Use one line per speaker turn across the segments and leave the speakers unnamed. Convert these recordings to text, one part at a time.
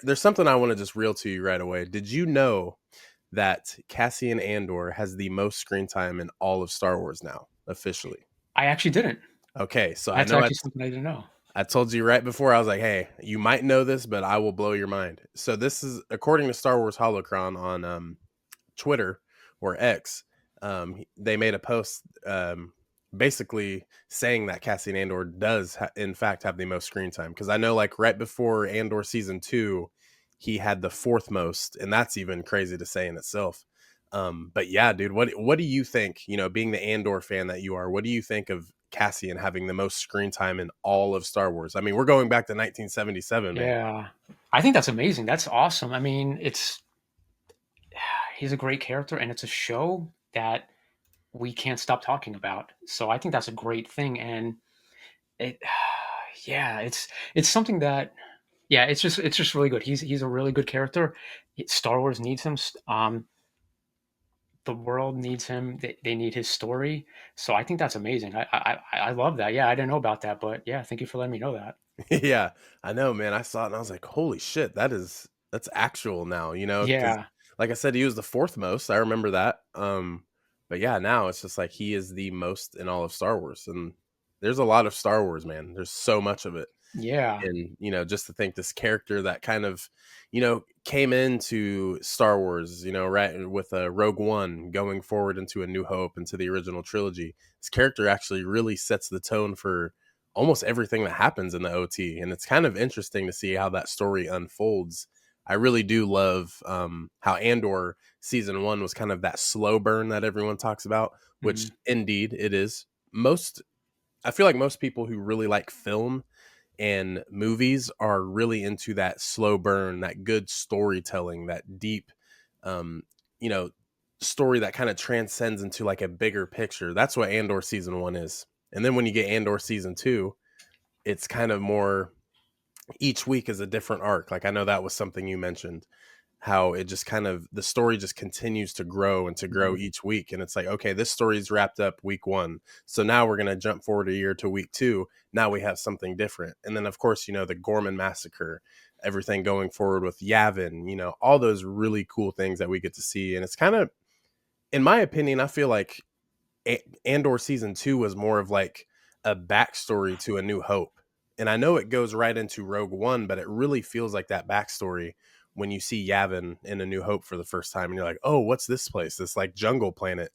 There's something I want to just reel to you right away. Did you know that Cassian Andor has the most screen time in all of Star Wars now, officially?
I actually didn't.
Okay, so I
That's
know
actually something I didn't know.
I told you right before, I was like, hey, you might know this, but I will blow your mind. So this is according to Star Wars Holocron on Twitter or X. They made a post basically saying that Cassian Andor does, in fact, have the most screen time. Because I know, like, right before Andor season 2, he had the fourth most, and that's even crazy to say in itself. But yeah, dude, what do you think? You know, being the Andor fan that you are, what do you think of Cassian having the most screen time in all of Star Wars? I mean, we're going back to 1977, man.
Yeah. I think that's amazing. That's awesome. I mean, he's a great character and it's a show that we can't stop talking about. So I think that's a great thing and it yeah, it's something that yeah, it's just really good. He's a really good character. Star Wars needs him. The world needs him. They need his story. So I think that's amazing. I love that. Yeah, I didn't know about that, but yeah, thank you for letting me know that.
Yeah, I know, man. I saw it and I was like, "Holy shit, that's actual now," you know? Because,
Yeah.
like I said, he was the 4th most, I remember that, but yeah, now it's just like he is the most in all of Star Wars, and there's a lot of Star Wars, man. There's so much of it,
Yeah.
and, you know, just to think this character that kind of, you know, came into Star Wars, you know, right with, Rogue One going forward into A New Hope, into the original trilogy. This character actually really sets the tone for almost everything that happens in the OT, and it's kind of interesting to see how that story unfolds. I really do love how Andor season 1 was kind of that slow burn that everyone talks about, which
Mhm.
indeed it is. Most I feel like most people who really like film and movies are really into that slow burn, that good storytelling, that deep, um, you know, story that kind of transcends into like a bigger picture. That's what Andor season 1 is. And then when you get Andor season 2, it's kind of more, each week is a different arc. Like I know that was something you mentioned, how it just kind of, the story just continues to grow and to grow
Mhm.
each week, and it's like, okay, this story's wrapped up week 1, so now we're going to jump forward a year to week 2. Now we have something different, and then of course, you know, the Gorman massacre, everything going forward with Yavin, you know, all those really cool things that we get to see. And it's kind of, in my opinion, I feel like Andor season 2 was more of like a backstory to A New Hope. And I know it goes right into Rogue One, but it really feels like that backstory when you see Yavin in A New Hope for the first time, and you're like, oh, what's this place? This like jungle planet.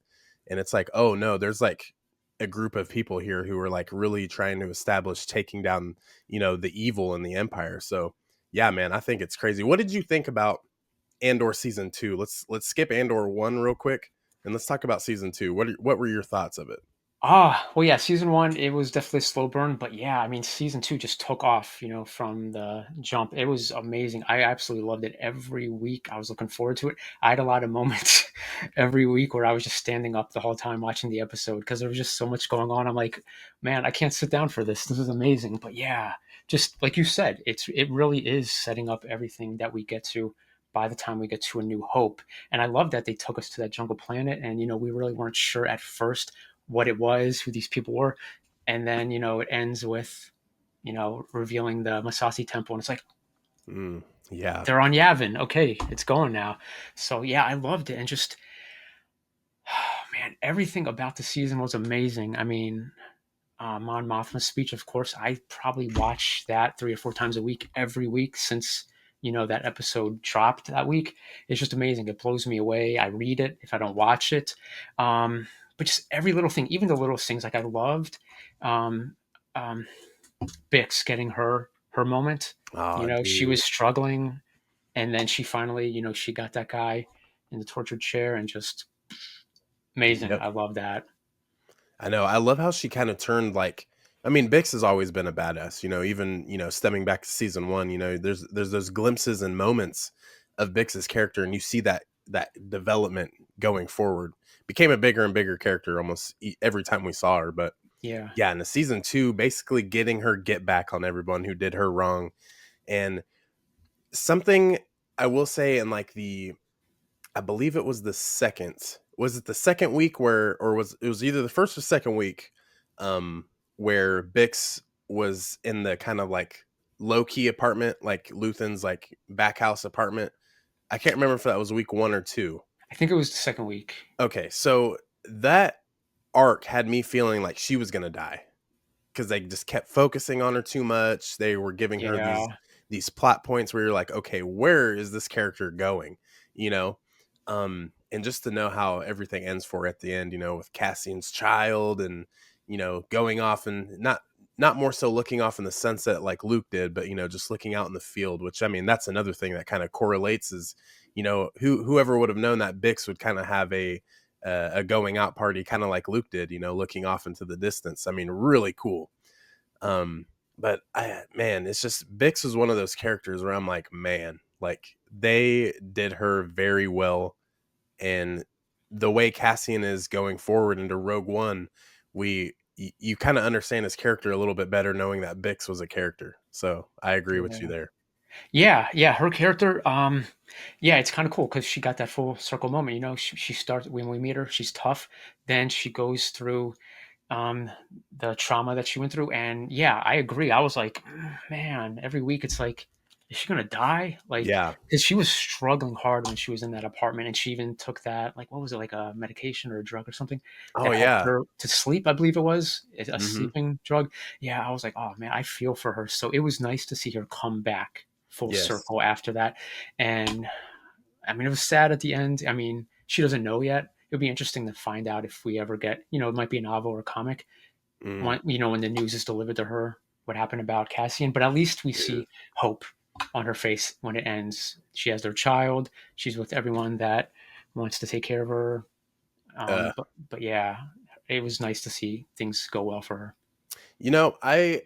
And it's like, oh no, there's like a group of people here who are like really trying to establish taking down, you know, the evil in the Empire. So yeah, man, I think it's crazy. What did you think about Andor season 2? Let's skip Andor 1 real quick and let's talk about season 2. What were your thoughts of it?
Well, yeah, season 1, it was definitely a slow burn, but yeah, I mean, season 2 just took off, from the jump. It was amazing. I absolutely loved it. Every week, I was looking forward to it. I had a lot of moments every week where I was just standing up the whole time watching the episode because there was just so much going on. I'm like, man, I can't sit down for this. This is amazing. But yeah, just like you said, it really is setting up everything that we get to by the time we get to A New Hope. And I love that they took us to that jungle planet, and we really weren't sure at first what it was, who these people were. And then, it ends with, revealing the Masasi temple. And it's like,
Mm, yeah.
they're on Yavin. Okay, it's going now. So, yeah, I loved it. And just, man, everything about the season was amazing. I mean, Mon Mothma's speech, of course, I probably watch that 3 or 4 times a week, every week since, that episode dropped that week. It's just amazing. It blows me away. I read it if I don't watch it. But just every little thing, even the little things, like I loved um, um, Bix getting her moment.
Oh,
She was
dude.
struggling, and then she finally, she got that guy in the tortured chair, and just amazing.
Yep.
I love that.
I know. I love how she kind of turned like, I mean, Bix has always been a badass, you know, even, you know, stemming back to season 1, you know, there's those glimpses and moments of Bix's character, and you see that development going forward. Became a bigger and bigger character almost every time we saw her. But
Yeah.
yeah, in the season 2, basically getting her get back on everyone who did her wrong. And something I will say, in like I believe it was the second. Was it the second week where, or was it was either the first or second week, where Bix was in the kind of like low key apartment, like Luthen's like back house apartment. I can't remember if that was week 1 or 2.
I think it was the second week.
Okay, so that arc had me feeling like she was gonna die because they just kept focusing on her too much. They were giving her
Yeah,
these plot points where you're like, okay, where is this character going? You know, and just to know how everything ends for her at the end, with Cassian's child and going off and not more so looking off in the sunset like Luke did, but just looking out in the field. Which I mean, that's another thing that kind of correlates is whoever would have known that Bix would kind of have a going out party, kind of like Luke did, looking off into the distance. I mean, really cool. Um, but man, it's just Bix was one of those characters where I'm like, man, like they did her very well, and the way Cassian is going forward into Rogue One, you kind of understand his character a little bit better knowing that Bix was a character. So I agree with you
yeah.
there.
Yeah, yeah, her character, yeah, it's kind of cool because she got that full circle moment. She starts when we meet her, she's tough. Then she goes through um, the trauma that she went through, and yeah, I agree. I was like, man, every week it's like, is she gonna die? Like,
Yeah.
because she was struggling hard when she was in that apartment, and she even took that, like, what was it, like a medication or a drug or something
Oh
that helped
yeah.
her to sleep. I believe it was a
Hmm.
sleeping drug. Yeah, I was like, oh man, I feel for her. So it was nice to see her come back full
Yes.
circle after that. And I mean, it was sad at the end. I mean, she doesn't know yet. It would be interesting to find out if we ever get, it might be a novel or a comic.
Mm,
When the news is delivered to her, what happened about Cassian. But at least we
dude.
see hope on her face when it ends. She has their child. She's with everyone that wants to take care of her.
Uh,
But yeah, it was nice to see things go well for her.
I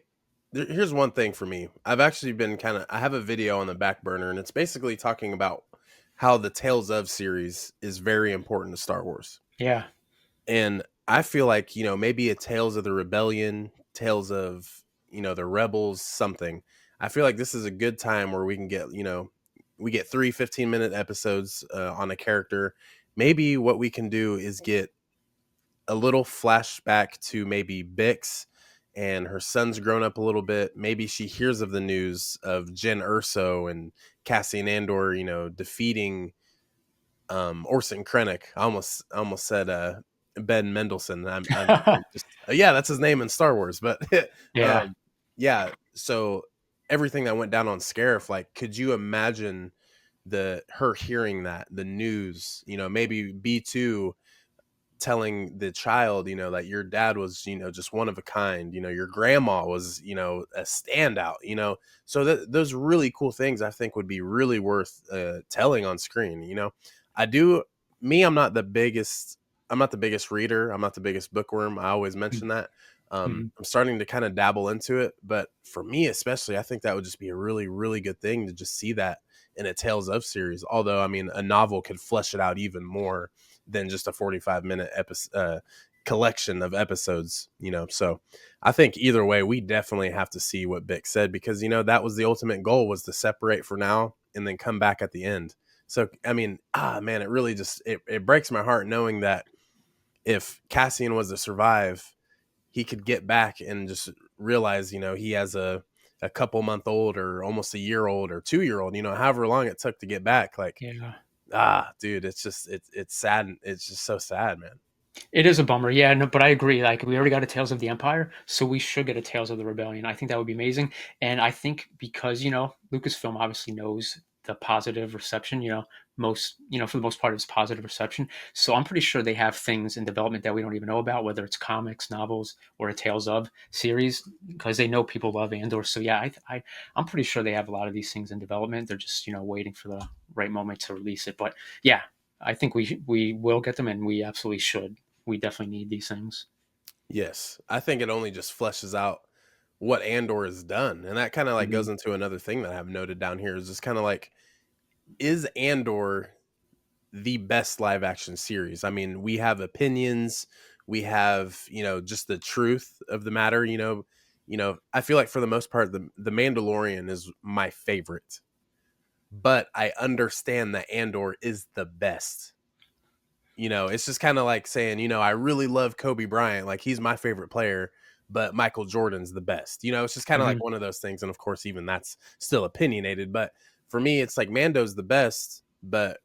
here's one thing for me. I've actually been I have a video on the back burner, and it's basically talking about how the Tales of series is very important to Star Wars.
Yeah,
And I feel like, maybe a Tales of the Rebellion, Tales of, the Rebels, something. I feel like this is a good time where we can get, we get 3 15-minute episodes on a character. Maybe what we can do is get a little flashback to maybe Bix and her son's grown up a little bit. Maybe she hears of the news of Jyn Erso and Cassian Andor, defeating Orson Krennic. I almost said Ben Mendelsohn. I'm just yeah, that's his name in Star Wars. But
yeah,
um, yeah, so everything that went down on Scarif, like, could you imagine the her hearing that the news? Maybe B2 telling the child, that your dad was, just one of a kind, your grandma was, a standout, so those really cool things I think would be really worth telling on screen. I do me, I'm not the biggest reader, I'm not the biggest bookworm. I always mention that.
Mhm.
I'm starting to kind of dabble into it, but for me especially, I think that would just be a really, really good thing to just see that in a Tales of series. Although, I mean, a novel could flesh it out even more than just a 45-minute episode collection of episodes. So I think either way, we definitely have to see what Bick said, because that was the ultimate goal, was to separate for now and then come back at the end. So I mean, man, it really just it breaks my heart knowing that if Cassian was to survive, he could get back and just realize, he has a couple month old or almost a year old or 2 year old, however long it took to get back. Like,
Yeah.
dude, it's just it's sad. It's just so sad, man.
It is a bummer, yeah, no, but I agree. Like, we already got a Tales of the Empire, so we should get a Tales of the Rebellion. I think that would be amazing, and I think because Lucasfilm obviously knows the positive reception. For the most part, it's positive reception. So I'm pretty sure they have things in development that we don't even know about, whether it's comics, novels, or a Tales of series, because they know people love Andor. So yeah, I'm pretty sure they have a lot of these things in development. They're just waiting for the right moment to release it. But yeah, I think we will get them, and we absolutely should. We definitely need these things.
Yes, I think it only just fleshes out what Andor has done, and that kind of like
Mhm.
goes into another thing that I have noted down here, is just kind of like, is Andor the best live action series? I mean, we have opinions, we have, just the truth of the matter. I feel like for the most part, the Mandalorian is my favorite, but I understand that Andor is the best. It's just kind of like saying, I really love Kobe Bryant, like he's my favorite player, but Michael Jordan's the best. You know, it's just kind of
Hmm.
like one of those things. And of course, even that's still opinionated. But for me, it's like Mando's the best, but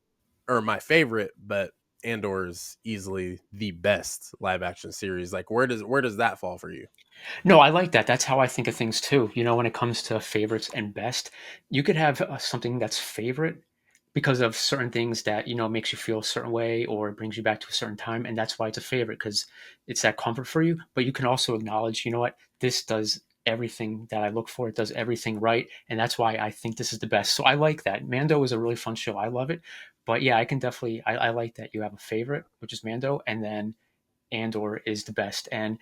or my favorite, but Andor is easily the best live action series. Like where does that fall for you?
No, I like that. That's how I think of things too. When it comes to favorites and best, you could have something that's favorite because of certain things that makes you feel a certain way or it brings you back to a certain time, and that's why it's a favorite because it's that comfort for you. But you can also acknowledge, what, this does everything that I look for. It does everything right, and that's why I think this is the best. So I like that. Mando is a really fun show. I love it. But yeah, I can definitely I like that you have a favorite, which is Mando, and then Andor is the best. And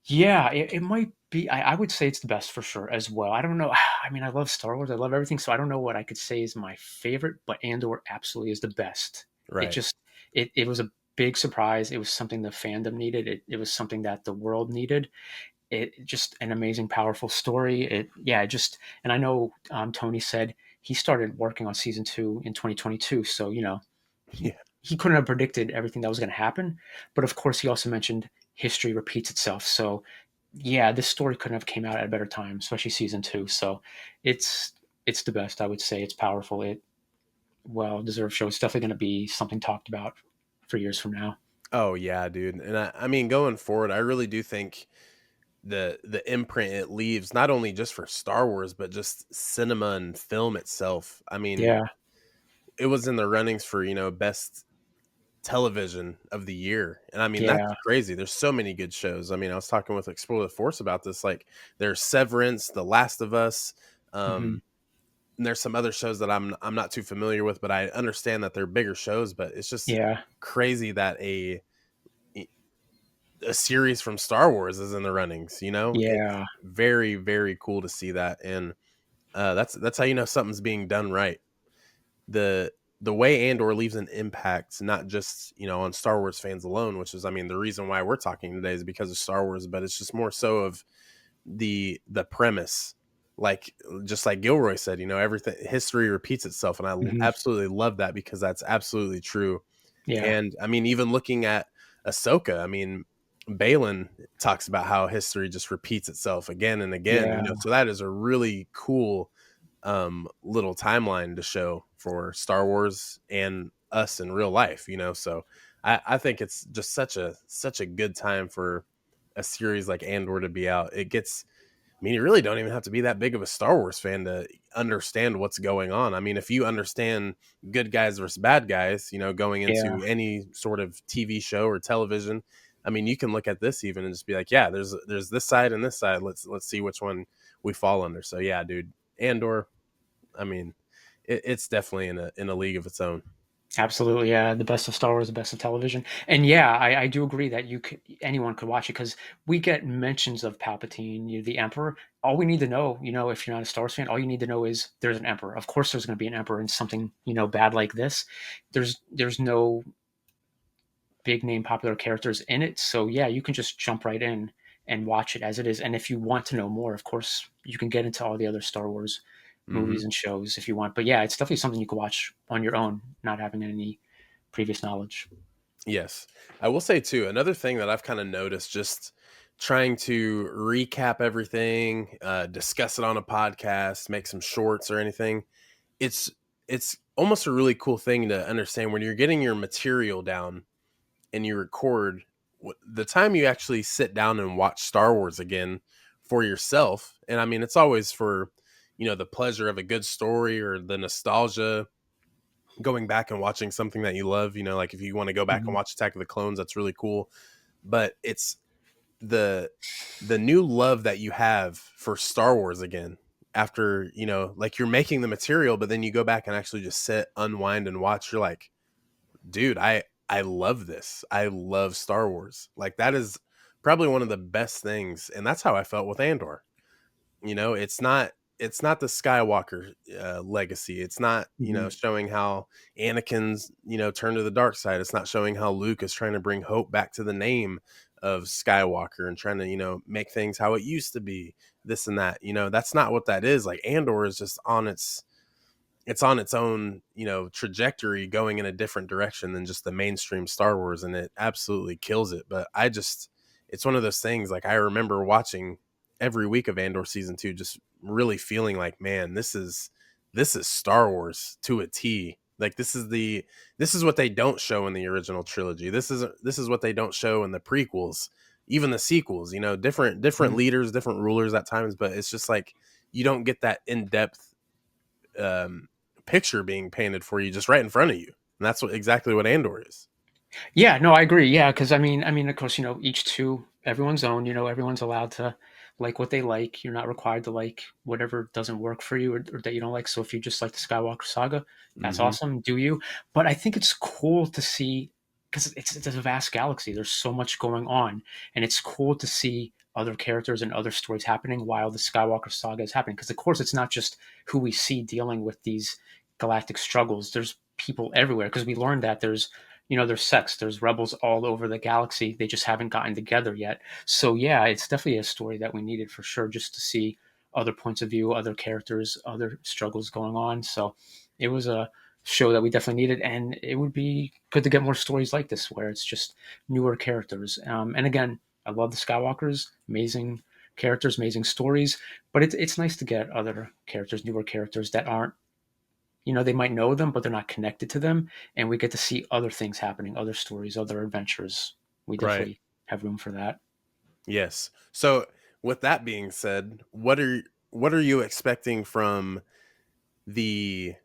yeah, it might be. I would say it's the best for sure as well. I don't know. I mean, I love Star Wars. I love everything. So I don't know what I could say is my favorite, but Andor absolutely is the best. It
Right.
just it was a big surprise. It was something the fandom needed. It was something that the world needed. It just an amazing, powerful story. It just, and I know Tony said he started working on season 2 in 2022. So he
Yeah.
he couldn't have predicted everything that was going to happen. But of course, he also mentioned history repeats itself. So yeah, this story couldn't have came out at a better time, especially season 2. So it's it's the best. I would say it's powerful. It well deserved show. It's definitely going to be something talked about for years from now.
Oh yeah, dude. And I mean, going forward, I really do think the imprint it leaves not only just for Star Wars, but just cinema and film itself. I mean,
Yeah,
it was in the runnings for, best television of the year. And I mean, that's
yeah,
crazy. There's so many good shows. I mean, I was talking with Explore the Force about this. Like there's Severance, The Last of Us,
hmm,
and there's some other shows that I'm not too familiar with, but I understand that they're bigger shows, but it's just
yeah,
crazy that a series from Star Wars is in the runnings, It's
yeah,
very, very cool to see that. And that's how you know something's being done right. The the way Andor leaves an impact, not just, on Star Wars fans alone, which is, I mean, the reason why we're talking today is because of Star Wars, but it's just more so of the premise. Like just like Gilroy said, everything history repeats itself. And I
hmm,
absolutely love that because that's absolutely true.
yeah,
And I mean, even looking at Ahsoka, I mean, Balin talks about how history just repeats itself again and again,
yeah,
so that is a really cool little timeline to show for Star Wars and us in real life, So I think it's just such a good time for a series like Andor to be out. It gets I mean, you really don't even have to be that big of a Star Wars fan to understand what's going on. I mean, if you understand good guys versus bad guys, going
yeah.
into any sort of TV show or television, I mean, you can look at this even and just be like, yeah, there's this side and this side. Let's see which one we fall under. So yeah, dude, Andor. I mean, it's definitely in a league of its own.
Absolutely, yeah. The best of Star Wars, the best of television, and yeah, I do agree that anyone could watch it because we get mentions of Palpatine, the Emperor. All we need to know, if you're not a Star Wars fan, all you need to know is there's an Emperor. Of course, there's going to be an Emperor in something bad like this. There's no big name popular characters in it, so yeah, you can just jump right in and watch it as it is. And if you want to know more, of course, you can get into all the other Star Wars
Hmm.
movies and shows if you want. But yeah, it's definitely something you can watch on your own, not having any previous knowledge.
Yes. I will say too, another thing that I've kind of noticed just trying to recap everything, discuss it on a podcast, make some shorts or anything. It's it's almost a really cool thing to understand when you're getting your material down and you record the time you actually sit down and watch Star Wars again for yourself. And I mean, it's always for, the pleasure of a good story or the nostalgia going back and watching something that you love, like if you want to go back and
Mhm.
watch Attack of the Clones, that's really cool. But it's the the new love that you have for Star Wars again after, like you're making the material, but then you go back and actually just sit, unwind and watch. You're like, dude, I love this. I love Star Wars. Like that is probably one of the best things, and that's how I felt with Andor. It's not the Skywalker legacy. It's not
Mhm.
showing how Anakin's turned to the dark side. It's not showing how Luke is trying to bring hope back to the name of Skywalker and trying to make things how it used to be. This and that. That's not what that is. Like Andor is just on its own trajectory going in a different direction than just the mainstream Star Wars, and it absolutely kills it. But I just it's one of those things. Like I remember watching every week of Andor season 2, just really feeling like, man, this is Star Wars to a T. Like this is what they don't show in the original trilogy. This is what they don't show in the prequels, even the sequels. You know, different
Mhm.
leaders, different rulers at times, but it's just like you don't get that in depth um, picture being painted for you just right in front of you, and that's exactly what Andor is.
Yeah, no, I agree. Yeah, because of course, each to everyone's own. Everyone's allowed to like what they like. You're not required to like whatever doesn't work for you or that you don't like. So if you just like the Skywalker saga, that's
Hmm.
awesome. Do you? But I think it's cool to see because it's a vast galaxy. There's so much going on, and it's cool to see other characters and other stories happening while the Skywalker saga is happening. Because of course, it's not just who we see dealing with these galactic struggles. There's people everywhere because we learned that there's sects, there's rebels all over the galaxy. They just haven't gotten together yet. So yeah, it's definitely a story that we needed for sure, just to see other points of view, other characters, other struggles going on. So it was a show that we definitely needed, and it would be good to get more stories like this where it's just newer characters. And again, I love the Skywalkers, amazing characters, amazing stories, but it's nice to get other characters, newer characters that aren't they might know them, but they're not connected to them. And we get to see other things happening, other stories, other adventures. We
Right.
definitely have room for that.
Yes. So with that being said, what are you expecting from the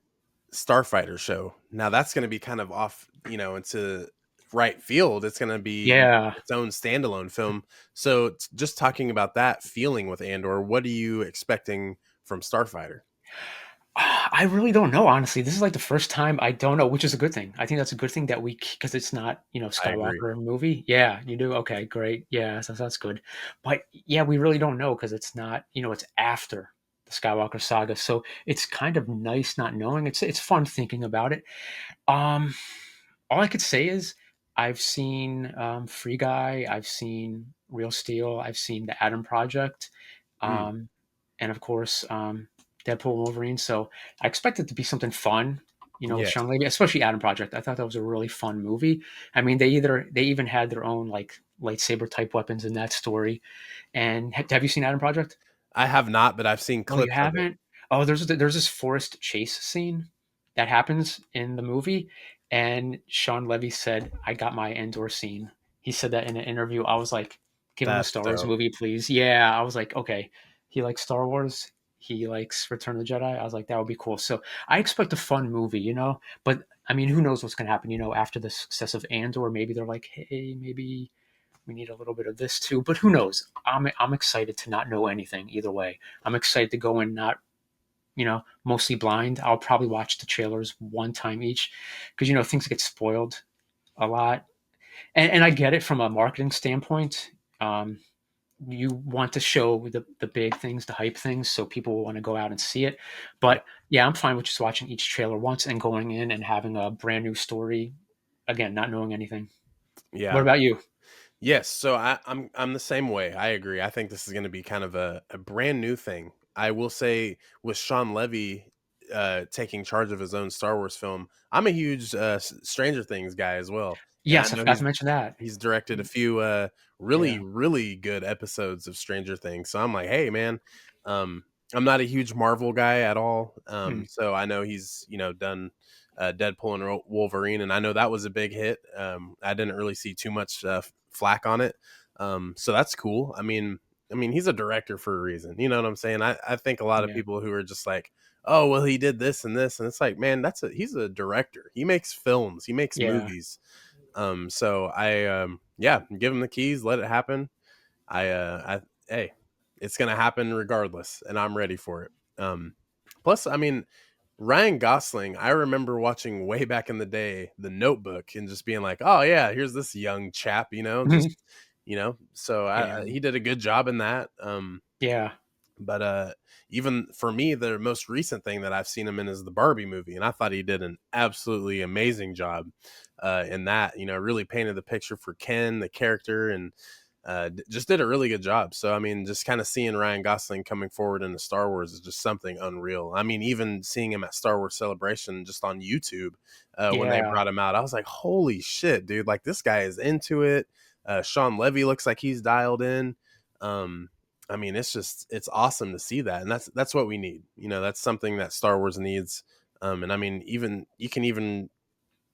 Starfighter show? Now that's going to be kind of off, into right field. It's going to be
Yeah.
its own standalone film. So just talking about that feeling with Andor, what are you expecting from Starfighter?
I really don't know, honestly. This is like the first time I don't know, which is a good thing. I think that's a good thing that because it's not,
I agree.
Skywalker movie. Yeah, you do. Okay, great. Yeah, so that's good. But yeah, we really don't know because it's not, it's after the Skywalker saga. So it's kind of nice not knowing. It's fun thinking about it. Um, all I could say is I've seen Free Guy, I've seen Real Steel, I've seen the Atom Project,
Mm,
um, and of course Deadpool and Wolverine. So I expect it to be something fun, with
yes.
Sean Levy, especially Atom Project. I thought that was a really fun movie. I mean, they even had their own like lightsaber type weapons in that story. And have you seen Atom Project?
I have not, but I've seen
Oh, you
clips of it.
haven't? Oh, there's this forest chase scene that happens in the movie, and Sean Levy said, "I got my Endor scene." He said that in an interview. I was like, "Give him a
That's
Star Wars
dope.
movie, please." Yeah, I was like, "Okay." He likes Star Wars. He likes Return of the Jedi. I was like, "That would be cool." So I expect a fun movie. But I mean, who knows what's going to happen? After the success of Andor, maybe they're like, "Hey, maybe." We need a little bit of this too, but who knows? I'm excited to not know anything either way. I'm excited to go in not mostly blind. I'll probably watch the trailers one time each because things get spoiled a lot, and I get it from a marketing standpoint. Um, you want to show the big things, the hype things, so people will want to go out and see it.
Yeah.
But yeah, I'm fine with just watching each trailer once and going in and having a brand new story. Again, not knowing anything. What
Yeah.
about you?
Yes, so I'm the same way. I agree. I think this is going to be kind of a brand new thing. I will say with Sean Levy taking charge of his own Star Wars film, I'm a huge Stranger Things guy as well, and I
Yes, I
know
forgot to mention that.
he's directed a few really
Yeah.
really good episodes of Stranger Things. So I'm like, hey man, um, I'm not a huge Marvel guy at all.
Hmm.
So I know he's done Deadpool and Wolverine, and I know that was a big hit. I didn't really see too much flack on it, so that's cool. I mean, he's a director for a reason. You know what I'm saying? I think a lot of
Yeah.
people who are just like, oh well, he did this and this, and it's like, man, he's a director. He makes films. He makes
Yeah.
movies. So yeah, give him the keys, let it happen. I hey, it's gonna happen regardless, and I'm ready for it. Plus, I mean, Ryan Gosling, I remember watching way back in the day, The Notebook, and just being like, oh yeah, here's this young chap, just so
Yeah.
he did a good job in that.
Yeah.
But even for me, the most recent thing that I've seen him in is the Barbie movie, and I thought he did an absolutely amazing job in that. Really painted the picture for Ken, the character, and just did a really good job. So I mean, just kind of seeing Ryan Gosling coming forward into Star Wars is just something unreal. I mean, even seeing him at Star Wars Celebration just on YouTube when they
Yeah.
brought him out, I was like, holy shit, dude! Like this guy is into it. Sean Levy looks like he's dialed in. Um, I mean, it's awesome to see that, and that's what we need. You know, that's something that Star Wars needs. And I mean, even you can even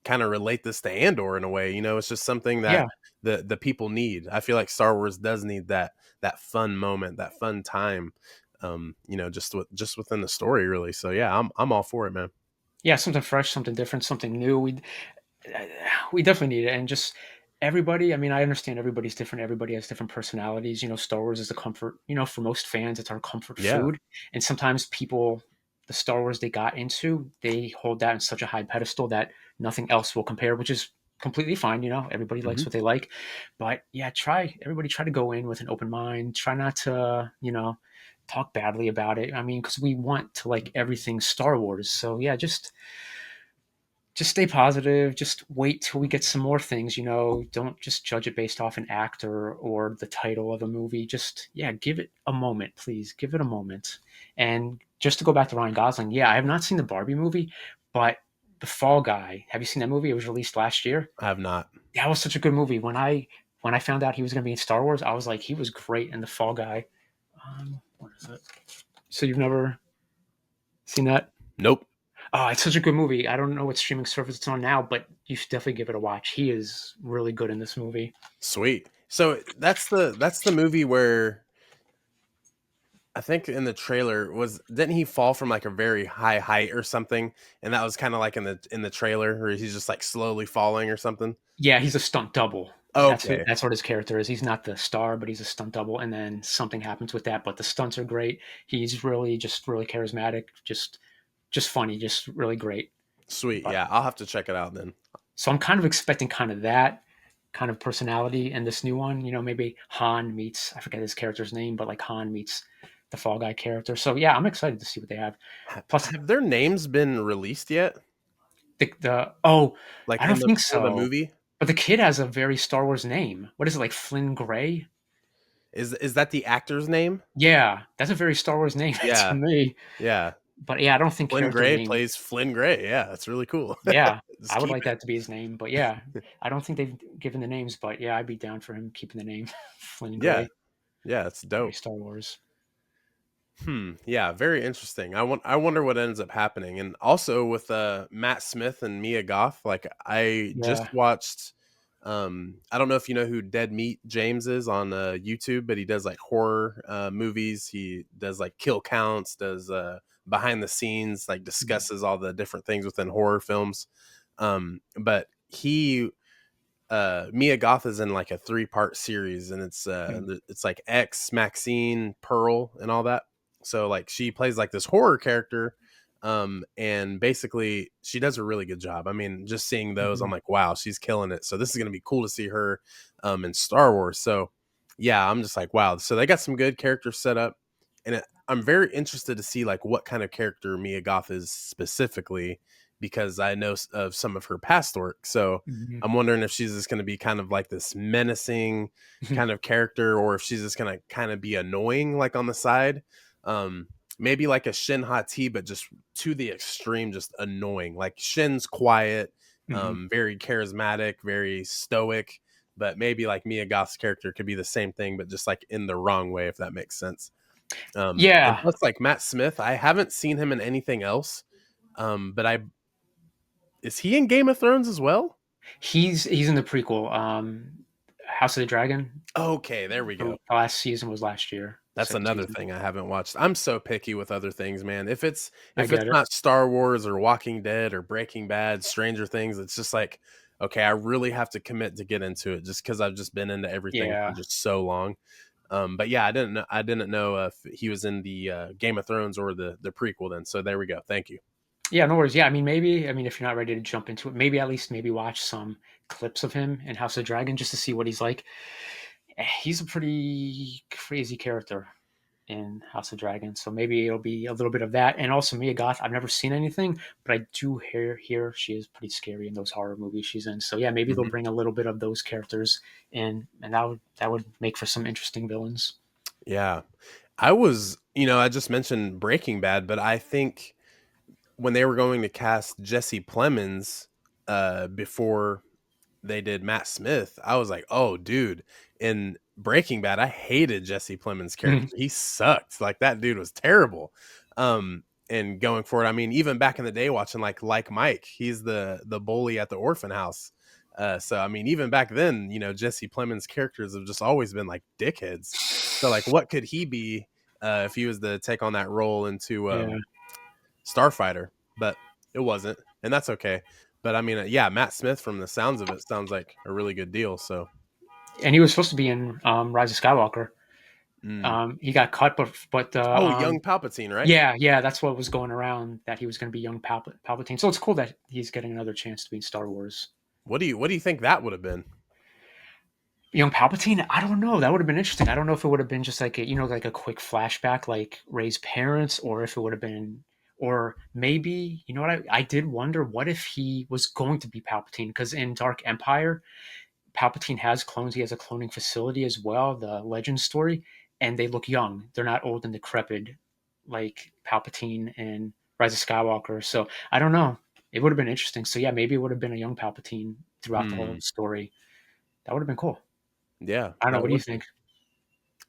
kind of relate this to Andor in a way. You know, it's just something that
Yeah,
the people need. I feel like Star Wars does need that fun moment, that fun time. You know, just within the story, really. So yeah, I'm all for it, man.
yeah, something fresh, something different, something new. We definitely need it, and just everybody. I mean, I understand everybody's different. Everybody has different personalities. You know, Star Wars is a comfort. You know, for most fans, it's our comfort
Yeah.
food, and sometimes people, the Star Wars they got into, they hold that in such a high pedestal that nothing else will compare, which is completely fine. You know, everybody likes
Hmm.
what they like, but yeah, try to go in with an open mind. Try not to, talk badly about it. I mean, because we want to like everything Star Wars. So yeah, just stay positive. Just wait till we get some more things. Don't just judge it based off an actor or the title of a movie. Just, yeah, give it a moment, please. Give it a moment. And just to go back to Ryan Gosling, yeah, I have not seen the Barbie movie, but The Fall Guy. Have you seen that movie? It was released last year.
I have not.
That was such a good movie. When I found out he was going to be in Star Wars, I was like, he was great in The Fall Guy. What is it? So you've never seen that?
Nope.
Oh, it's such a good movie. I don't know what streaming service it's on now, but you should definitely give it a watch. He is really good in this movie.
Sweet. So that's the movie where I think in the trailer was didn't he fall from like a very high height or something, and that was kind of like in the trailer where he's just like slowly falling or something.
Yeah, he's a stunt double.
Okay.
That's what his character is. He's not the star, but he's a stunt double. And then something happens with that. But the stunts are great. He's really charismatic. Just funny. Just really great.
Sweet.
But
Yeah, I'll have to check it out then.
so I'm kind of expecting kind of that kind of personality in this new one. Maybe Han meets, I forget his character's name, but like Han meets the Fall Guy character. So yeah, I'm excited to see what they have. Plus,
Have their names been released yet?
the
Like
I don't
in the
think
for the
so.
movie?
But the kid has a very Star Wars name. What is it, like Flynn Gray?
Is that the actor's name?
Yeah, that's a very Star Wars name to
Yeah.
me.
Yeah.
But yeah, I don't think
Flynn
character
Gray
name.
plays Flynn Gray. Yeah, that's really cool.
Yeah,
Just
I would
keep
like
it.
that to be his name. But yeah, I don't think they've given the names. But yeah, I'd be down for him keeping the name Flynn
Yeah.
Gray.
Yeah, it's
Very
dope.
Star Wars.
Yeah, very interesting. I wonder what ends up happening. And also with Matt Smith and Mia Goth, like I just
Yeah.
watched I don't know if you know who Dead Meat James is on YouTube, but he does like horror movies. He does like kill counts, does behind the scenes, like
Mhm.
discusses all the different things within horror films. But he Mia Goth is in like a 3-part series, and
Mhm.
it's like X, Maxine, Pearl, and all that. So like she plays like this horror character, and basically she does a really good job. I mean, just seeing those, I'm
Mhm.
like, wow, she's killing it. So this is gonna be cool to see her in Star Wars. So yeah, I'm just like, wow. So they got some good characters set up, and I'm very interested to see like what kind of character Mia Goth is specifically because I know of some of her past work. So
Mhm.
I'm wondering if she's just going to be kind of like this menacing kind of character, or if she's just going to kind of be annoying, like on the side. Um, Maybe like a Shin Hati, but just to the extreme, just annoying. Like Shin's quiet,
Mhm.
very charismatic, very stoic, but maybe like Mia Goth's character could be the same thing, but just like in the wrong way, if that makes sense. And
Yeah,
plus, like Matt Smith, I haven't seen him in anything else. But I is he in Game of Thrones as well?
he's in the prequel, House of the Dragon.
Okay, there we
The
go.
last season was last year, the
That's
second
another
season.
thing I haven't watched. I'm so picky with other things, man. If it's
I
if it's
get it.
not Star Wars or Walking Dead or Breaking Bad, Stranger Things, it's just like, okay, I really have to commit to get into it just because I've just been into everything for
Yeah.
just so long. But yeah, I didn't know if he was in the Game of Thrones or the prequel then. So there we go. Thank you.
Yeah, no worries. Yeah, I mean, maybe, I mean, if you're not ready to jump into it, maybe at least maybe watch some clips of him in House of Dragon just to see what he's like. He's a pretty crazy character in House of Dragon, so maybe it'll be a little bit of that. And also Mia Goth, I've never seen anything, but I do hear she is pretty scary in those horror movies she's in. So yeah, maybe they'll
Mhm.
bring a little bit of those characters in, and that would make for some interesting villains.
Yeah, I just mentioned Breaking Bad, but I think when they were going to cast Jesse Plemons before they did Matt Smith, I was like, oh, dude. In Breaking Bad, I hated Jesse Plemons' character.
Mhm.
He sucked. Like that dude was terrible. And going forward, I mean, even back in the day, watching like Mike, he's the bully at the orphan house. So I mean, even back then, Jesse Plemons' characters have just always been like dickheads. So like, what could he be if he was to take on that role into
Yeah,
Starfighter? But it wasn't, and that's okay. But I mean, yeah, Matt Smith, from the sounds of it, sounds like a really good deal. So,
and he was supposed to be in Rise of Skywalker.
mm.
He got cut, but
Oh, young Palpatine, right?
yeah, yeah, that's what was going around, that he was going to be young Palpatine. So it's cool that he's getting another chance to be in Star Wars.
What do you think that would have been?
Young Palpatine, I don't know. That would have been interesting. I don't know if it would have been just like like a quick flashback, like Rey's parents, or if it would have been, or maybe you know what I did wonder, what if he was going to be Palpatine? Because in Dark Empire, Palpatine has clones. He has a cloning facility as well, the Legend story, and they look young. They're not old and decrepit like Palpatine and Rise of Skywalker. So I don't know. It would have been interesting. So yeah, maybe it would have been a young Palpatine throughout the whole
Hmm.
story. That would have been cool.
Yeah,
I don't know.
that
What do you
would be.
think?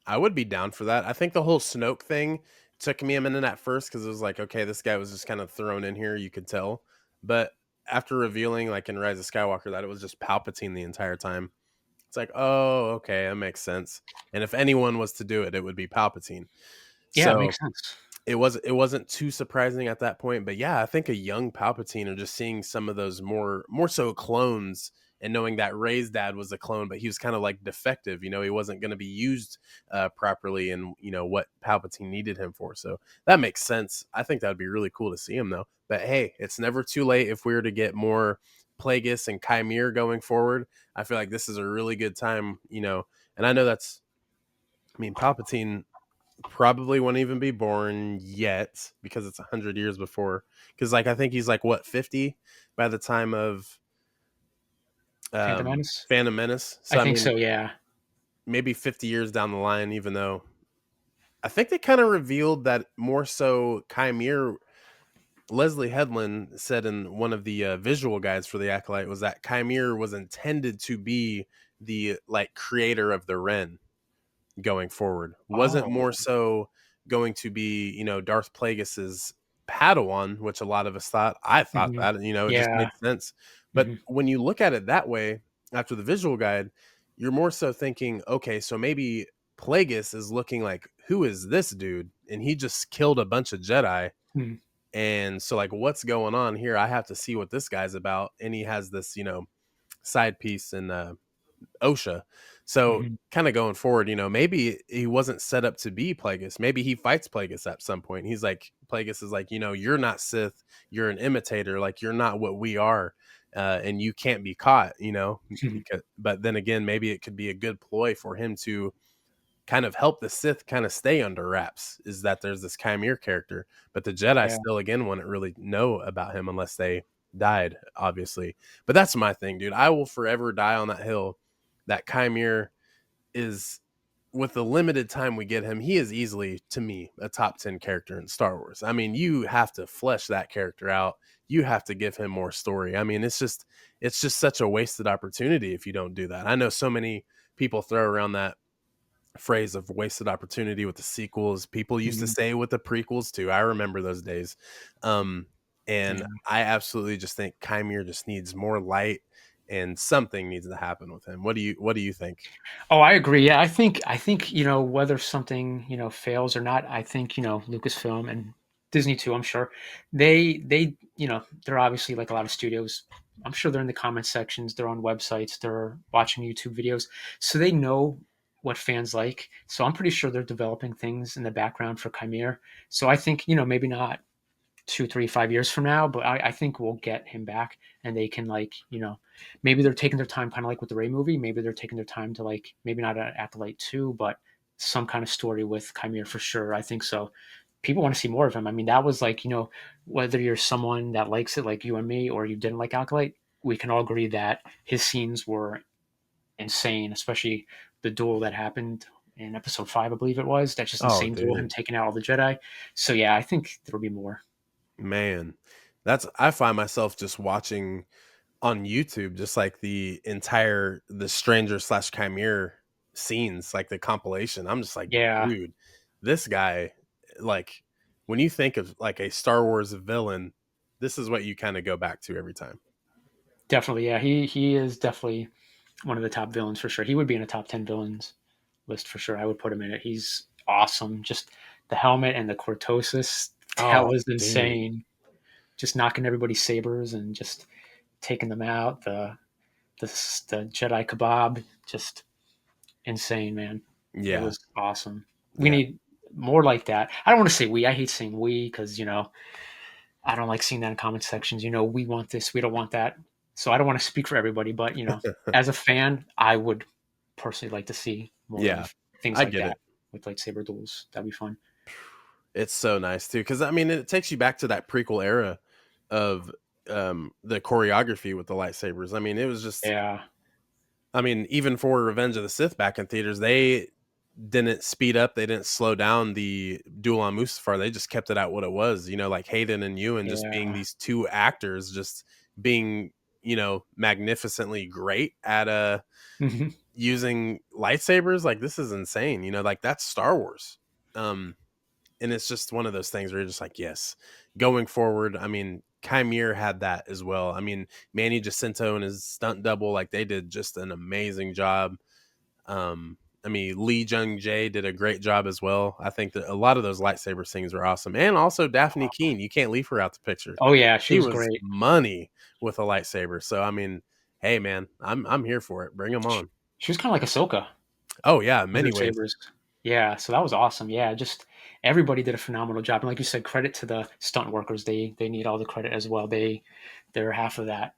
I would be down for that. I think the whole Snoke thing took me a minute at first because it was like, okay, this guy was just kind of thrown in here. You could tell, but after revealing, like in Rise of Skywalker, that it was just Palpatine the entire time, it's like, oh, okay, that makes sense. And if anyone was to do it, it would be Palpatine.
Yeah, it
So
makes sense.
it wasn't too surprising at that point, but yeah, I think a young Palpatine, or just seeing some of those more so clones, and knowing that Ray's dad was a clone, but he was kind of like defective. He wasn't going to be used properly, and what Palpatine needed him for. So that makes sense. I think that would be really cool to see him though. But hey, it's never too late if we were to get more Plagueis and Chimere going forward. I feel like this is a really good time. And I know that's, I mean, Palpatine probably won't even be born yet because it's 100 years before. Because like I think he's like what 50 by the time of
Phantom Menace.
Phantom Menace.
I
So I
think
mean,
so. Yeah.
maybe 50 years down the line. Even though I think they kind of revealed that more so Chimere. Leslie Headland said in one of the visual guides for the Acolyte was that Chimere was intended to be the like creator of the Ren going forward. Wasn't more
Oh.
so going to be, Darth Plagueis's Padawan, which a lot of us thought. I thought
Hmm.
that, it just
Yeah.
made sense. But
Hmm.
when you look at it that way, after the visual guide, you're more so thinking, okay, so maybe Plagueis is looking like, who is this dude? And he just killed a bunch of Jedi.
Hmm.
And so, like, what's going on here? I have to see what this guy's about. And he has this, side piece in OSHA. So
Hmm.
kind of going forward, maybe he wasn't set up to be Plagueis. Maybe he fights Plagueis at some point. He's like, Plagueis is like, you're not Sith. You're an imitator. Like, you're not what we are. And you can't be caught.
Hmm.
Because, but then again, maybe it could be a good ploy for him to kind of help the Sith kind of stay under wraps, is that there's this Chimere character, but the Jedi
Yeah.
still, again, wouldn't really know about him unless they died, obviously. But that's my thing, dude. I will forever die on that hill that Chimere is, with the limited time we get him, he is easily, to me, a top 10 character in Star Wars. I mean, you have to flesh that character out. You have to give him more story. I mean, it's just such a wasted opportunity if you don't do that. I know so many people throw around that phrase of wasted opportunity with the sequels. People used to
Hmm.
say with the prequels too. I remember those days. Um, and
Yeah.
I absolutely just think Chimere just needs more light, and something needs to happen with him. What do you think?
Oh, I agree. Yeah, I think whether something fails or not. I think Lucasfilm and Disney too. I'm sure they they're obviously like a lot of studios. I'm sure they're in the comment sections. They're on websites. They're watching YouTube videos, so they know what fans like. So I'm pretty sure they're developing things in the background for Chimere. So I think maybe not 2, 3, 5 years from now, but I think we'll get him back, and they can maybe they're taking their time, kind of like with the Ray movie. Maybe they're taking their time to like maybe not an Acolyte 2, but some kind of story with Chimere for sure. I think so. People want to see more of him. I mean, that was like whether you're someone that likes it like you and me, or you didn't like Acolyte, we can all agree that his scenes were insane, especially the duel that happened in episode 5, I believe it was. That's just
Oh,
insane duel, him
dude,
taking out all the Jedi. So yeah, I think there'll be more.
man, I find myself just watching. on YouTube, just like the Stranger slash Chimere scenes, like the compilation. I'm just like,
Yeah,
dude, this guy, like, when you think of like a Star Wars villain, this is what you kind of go back to every time.
definitely. Yeah, he is definitely one of the top villains for sure. He would be in a top 10 villains list for sure. I would put him in it. He's awesome. Just the helmet and the cortosis, that
Oh,
was
dude.
insane. Just knocking everybody's sabers and just taking them out. The Jedi kebab, just insane, man. It
Yeah.
was awesome. We
Yeah.
need more like that. I don't want to say we. I hate saying we because I don't like seeing that in comment sections. We want this, we don't want that. So I don't want to speak for everybody, but as a fan, I would personally like to see more
Yeah.
of things
I
like
get
that
it.
with lightsaber duels. That'd be fun.
It's so nice too, because I mean, it takes you back to that prequel era of the choreography with the lightsabers. I mean, it was just,
Yeah,
I mean, even for Revenge of the Sith back in theaters, they didn't speed up, they didn't slow down the duel on Mustafar. They just kept it at what it was, like Hayden and Ewan just being
yeah,
these two actors, just being, magnificently great at
hmm
using lightsabers. Like, this is insane, like that's Star Wars. Um, and it's just one of those things where you're just like, yes, going forward. I mean, Chimere had that as well. I mean, Manny Jacinto and his stunt double, like they did just an amazing job. I mean, Lee Jung Jae did a great job as well. I think that a lot of those lightsaber scenes were awesome, and also Daphne Keene. You can't leave her out the picture.
Oh yeah, she
She
was
was
great.
money with a lightsaber. So I mean, hey man, I'm here for it. Bring them
She,
on.
she was kind of like Ahsoka
Oh yeah, in
with her
many ways.
sabers. Yeah, so that was awesome. Yeah, just everybody did a phenomenal job. And like you said, credit to the stunt workers. They need all the credit as well. They're half of that,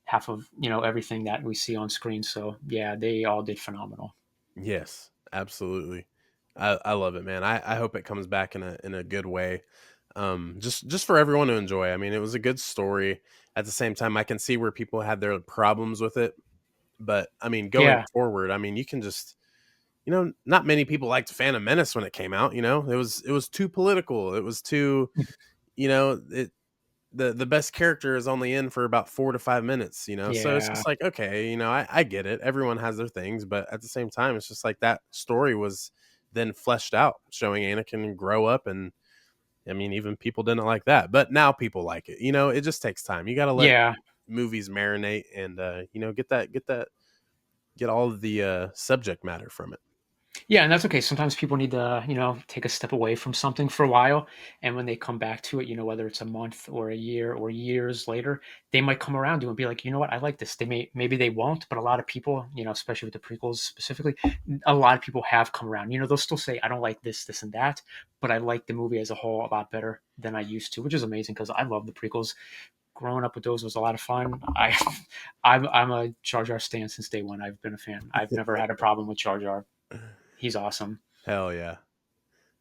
half of everything that we see on screen. So yeah, they all did phenomenal.
Yes, absolutely. I love it, man. I hope it comes back in a good way. Just for everyone to enjoy. I mean, it was a good story. At the same time, I can see where people had their problems with it, but I mean, going
Yeah,
forward, I mean, you can just, not many people liked Phantom Menace when it came out. It was too political. It was too, it the best character is only in for about 4 to 5 minutes. So it's
yeah,
just like, okay, I get it. Everyone has their things, but at the same time, it's just like that story was then fleshed out, showing Anakin grow up. And I mean, even people didn't like that, but now people like it. It just takes time. You got to let
yeah.
movies marinate and get all of the subject matter from it.
Yeah, and that's okay. Sometimes people need to, take a step away from something for a while. And when they come back to it, whether it's a month or a year or years later, they might come around to it and be like, you know what, I like this. Maybe they won't, but a lot of people, especially with the prequels specifically, a lot of people have come around. They'll still say, I don't like this, this, and that, but I like the movie as a whole a lot better than I used to, which is amazing because I love the prequels. Growing up with those was a lot of fun. I'm a Jar Jar stan since day one. I've been a fan. I've never had a problem with Jar Jar. He's awesome.
Hell yeah.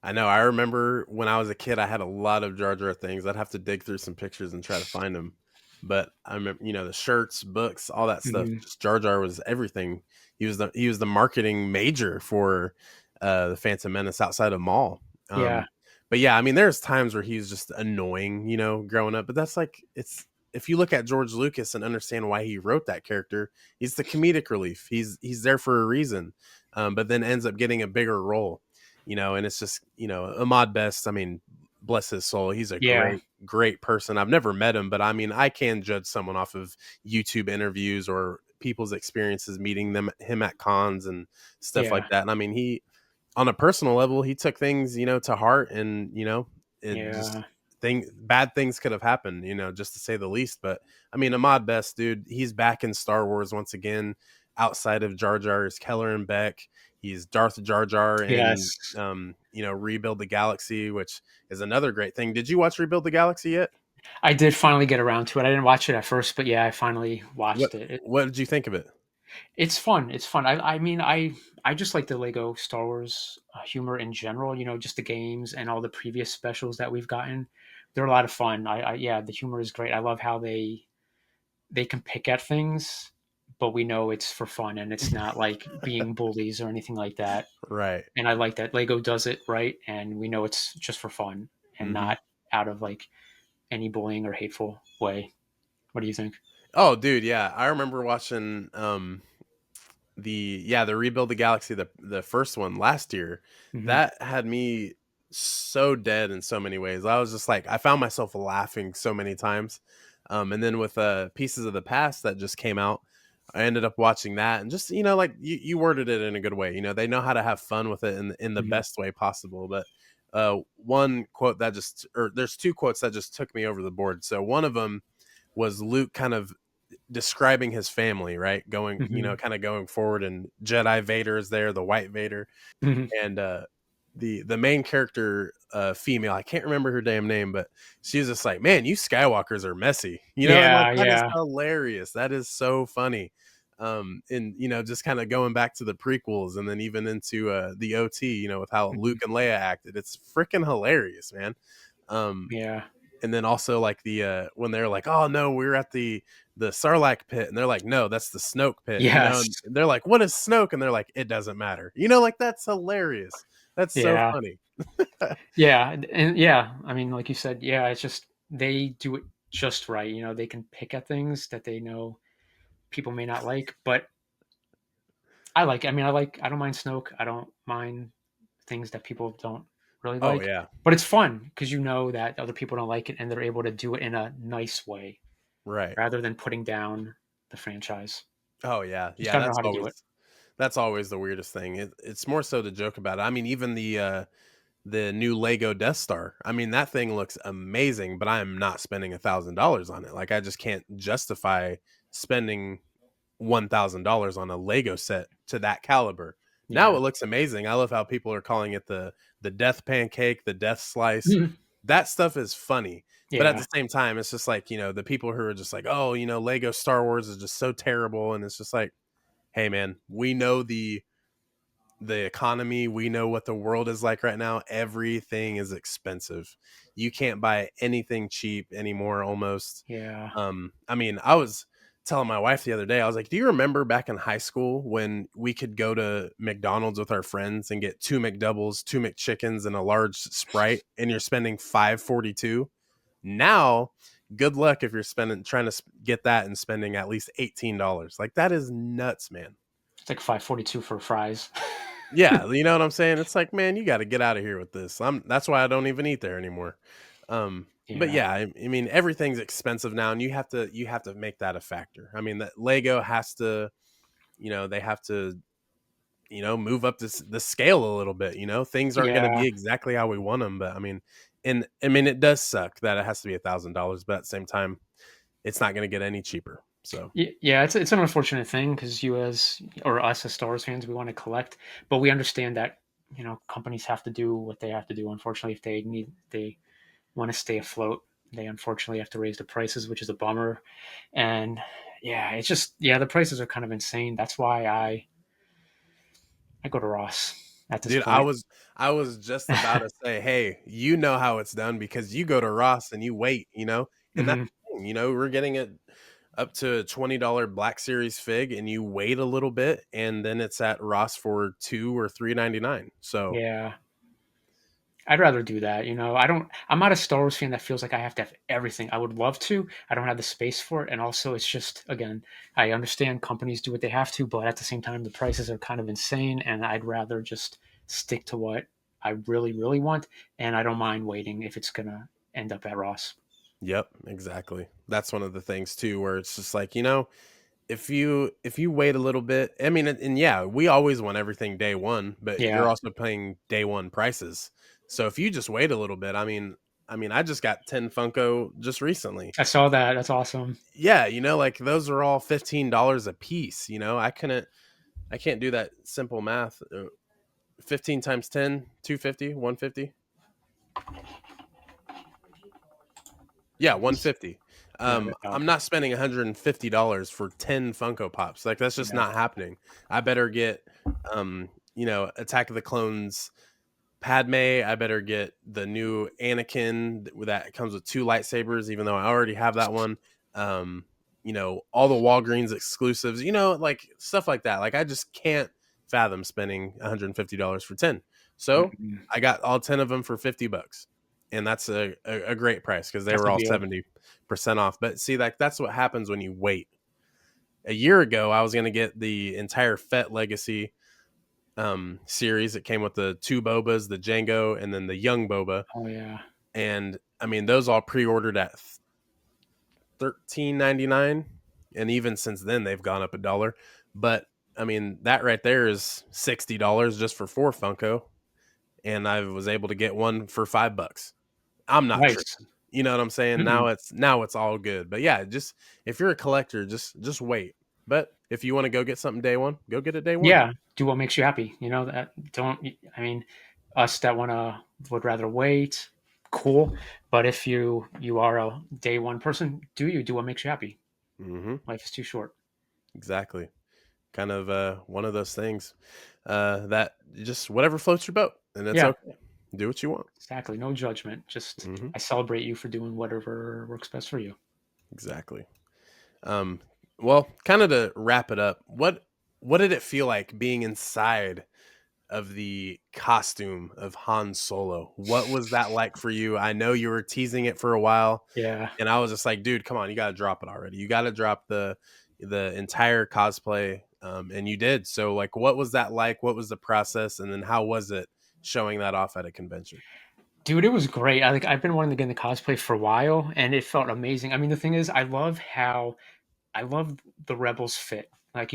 I know. I remember when I was a kid, I had a lot of Jar Jar things. I'd have to dig through some pictures and try to find them. But I remember, the shirts, books, all that stuff.
Mhm.
Just Jar Jar was everything. He was the marketing major for the Phantom Menace outside of Maul.
Yeah,
But yeah, I mean, there's times where he was just annoying, growing up. But that's like, it's if you look at George Lucas and understand why he wrote that character, he's the comedic relief. He's there for a reason, but then ends up getting a bigger role, and it's just, Ahmad Best. I mean, bless his soul, he's a
yeah,
great person. I've never met him, but I mean, I can judge someone off of YouTube interviews or people's experiences meeting him at cons and stuff like
yeah,
that. And I mean, he on a personal level, he took things, to heart, and it just
yeah,
bad things could have happened, just to say the least. But I mean, Ahmad Best, dude, he's back in Star Wars once again. Outside of Jar Jar is Keller and Beck. He's Darth Jar Jar in,
yes.
Rebuild the Galaxy, which is another great thing. Did you watch Rebuild the Galaxy yet?
I did finally get around to it. I didn't watch it at first, but yeah, I finally
What
watched it.
What did you think of it?
It's fun. It's fun. I mean, I just like the Lego Star Wars humor in general. Just the games and all the previous specials that we've gotten. They're a lot of fun. Yeah, the humor is great. I love how they can pick at things, but we know it's for fun and it's not like being bullies or anything like that.
Right.
And I like that Lego does it right, and we know it's just for fun and
Hmm.
not out of like any bullying or hateful way. What do you think?
Oh, dude, yeah. I remember watching the Rebuild the Galaxy, the first one last year.
Hmm.
That had me so dead in so many ways. I was just like, I found myself laughing so many times. And then with Pieces of the Past that just came out, I ended up watching that, and just, like you worded it in a good way. They know how to have fun with it in the
Hmm.
best way possible. But one quote that just, or there's two quotes that just took me over the board. So one of them was Luke kind of describing his family, right? Going,
Hmm.
kind of going forward, and Jedi Vader is there, the white Vader,
Hmm.
and the main character, female, I can't remember her damn name, but she's just like, man, you Skywalkers are messy, and like
Yeah,
that is
yeah.
hilarious. That is so funny. And just kind of going back to the prequels, and then even into the OT, with how
Hmm.
Luke and Leia acted, it's freaking hilarious, man. um
Yeah.
and then also like the when they're like, oh no, we're at the Sarlacc pit, and they're like, no, that's the Snoke pit,
Yes.
and they're like, what is Snoke? And they're like, it doesn't matter, like that's hilarious. That's so
Yeah.
funny.
Yeah. And yeah, I mean, like you said, yeah, it's just they do it just right. They can pick at things that they know people may not like, but I like it. I mean, I don't mind Snoke. I don't mind things that people don't really
Oh
like,
yeah.
but it's fun because you know that other people don't like it and they're able to do it in a nice way
Right.
rather than putting down the franchise.
Oh yeah,
Just
yeah,
gotta know how to do it.
that's always the weirdest thing. It's more so to joke about it. I mean, even the new Lego Death Star, I mean, that thing looks amazing, but I am not spending $1,000 on it. Like, I just can't justify spending $1,000 on a Lego set to that caliber. Now
Yeah.
it looks amazing. I love how people are calling it the death pancake, the death slice.
Mhm.
That stuff is funny. But at
Yeah.
the same time, it's just like, the people who are just like, oh, Lego Star Wars is just so terrible. And it's just like, hey man, we know the economy, we know what the world is like right now. Everything is expensive. You can't buy anything cheap anymore almost.
Yeah.
I mean, I was telling my wife the other day, I was like, do you remember back in high school when we could go to McDonald's with our friends and get two McDoubles, two McChickens, and a large Sprite, and you're spending 5.42? Now, good luck if you're spending trying to get that and spending at least $18. Like, that is nuts, man.
It's like 542 for fries.
Yeah, you know what I'm saying? It's like, man, you got to get out of here with this. That's why I don't even eat there anymore. But
Yeah.
yeah, I mean, everything's expensive now, and you have to make that a factor. I mean, that Lego has to, they have to, move up the scale a little bit. Things aren't going to
Yeah.
be exactly how we want them, but I mean, and I mean, it does suck that it has to be $1,000, but at the same time, it's not going to get any cheaper. So,
Yeah, it's an unfortunate thing because you as or us as Star Wars fans, we want to collect, but we understand that companies have to do what they have to do. Unfortunately, if they want to stay afloat, they unfortunately have to raise the prices, which is a bummer. And yeah, it's just the prices are kind of insane. That's why I go to Ross at this
dude, I
point.
was I was just about to say, hey, you know how it's done because you go to Ross and you wait, and that's
Hmm.
the thing, we're getting it up to $20 Black Series fig, and you wait a little bit, and then it's at Ross for 2 or 3.99. So,
Yeah, I'd rather do that. I'm not a Star Wars fan that feels like I have to have everything. I would love to. I don't have the space for it. And also, it's just, again, I understand companies do what they have to, but at the same time, the prices are kind of insane. And I'd rather just stick to what I really, really want. And I don't mind waiting if it's going to end up at Ross.
yep, exactly. That's one of the things too, where it's just like, if you wait a little bit, I mean, and yeah, we always want everything day one, but you're
Yeah,
also paying day one prices. So if you just wait a little bit, I mean, I just got 10 Funko just recently.
I saw that. That's awesome.
Yeah, like those are all $15 a piece. I can't do that simple math. 15 times 10, 250, 150. Yeah, 150.
Yeah, that's
I'm
awesome.
not spending $150 for 10 Funko Pops. Like, that's just
Yeah.
not happening. I better get Attack of the Clones Padme. I better get the new Anakin that comes with two lightsabers, even though I already have that one. Um, all the Walgreens exclusives, like stuff like that. Like, I just can't fathom spending $150 for 10. So
Mhm.
I got all 10 of them for $50. and that's a great price because they
That's
were
a
all
deal.
70% off. But see, like that's what happens when you wait. A year ago, I was going to get the entire Fett Legacy series. It came with the two Bobas, the Django, and then the young Boba.
Oh yeah.
And I mean, those all pre-ordered at 13.99, and even since then they've gone up $1. But I mean, that right there is $60 just for four Funko, and I was able to get one for $5. I'm not
Nice.
tripping. You know what I'm saying?
Mm-mm.
Now it's all good. But yeah, just if you're a collector, just wait. But if you want to go get something day one, go get it day one.
Yeah, do what makes you happy. You know that don't. I mean, us that wanna would rather wait. Cool, but if you are a day one person, do what makes you happy.
Mm-hmm.
Life is too short.
Exactly. Kind of one of those things that just whatever floats your boat, and it's
Yeah,
okay. Do what you want.
exactly. No judgment. Just
Mm-hmm.
I celebrate you for doing whatever works best for you.
Exactly. Um, well, kind of to wrap it up, what did it feel like being inside of the costume of Han Solo? What was that like for you? I know you were teasing it for a while,
Yeah.
and I was just like, dude, come on, you got to drop it already. You got to drop the entire cosplay, and you did. So, like, what was that like? What was the process, and then how was it showing that off at a convention?
Dude, it was great. I've been wanting to get into cosplay for a while and it felt amazing. I mean, the thing is I love the Rebels fit. Like,